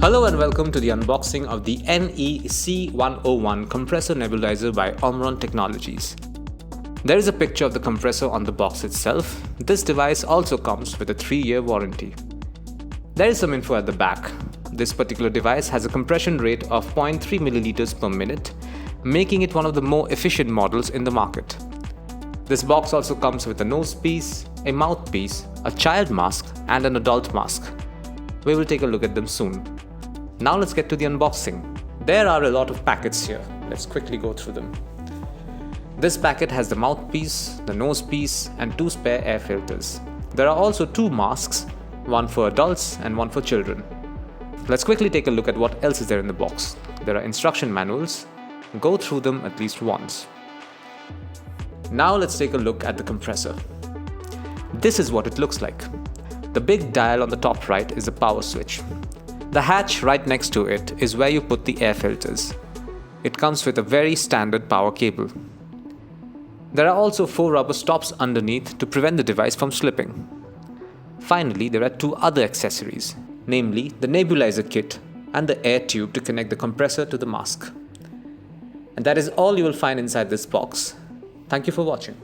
Hello and welcome to the unboxing of the NEC101 Compressor Nebulizer by Omron Technologies. There is a picture of the compressor on the box itself. This device also comes with a 3-year warranty. There is some info at the back. This particular device has a compression rate of 0.3 milliliters per minute, making it one of the more efficient models in the market. This box also comes with a nose piece, a mouthpiece, a child mask, and an adult mask. We will take a look at them soon. Now let's get to the unboxing. There are a lot of packets here. Let's quickly go through them. This packet has the mouthpiece, the nose piece, and 2 spare air filters. There are also 2 masks, one for adults and one for children. Let's quickly take a look at what else is there in the box. There are instruction manuals. Go through them at least once. Now let's take a look at the compressor. This is what it looks like. The big dial on the top right is the power switch. The hatch right next to it is where you put the air filters. It comes with a very standard power cable. There are also 4 rubber stops underneath to prevent the device from slipping. Finally, there are 2 other accessories, namely the nebulizer kit and the air tube to connect the compressor to the mask. And that is all you will find inside this box. Thank you for watching.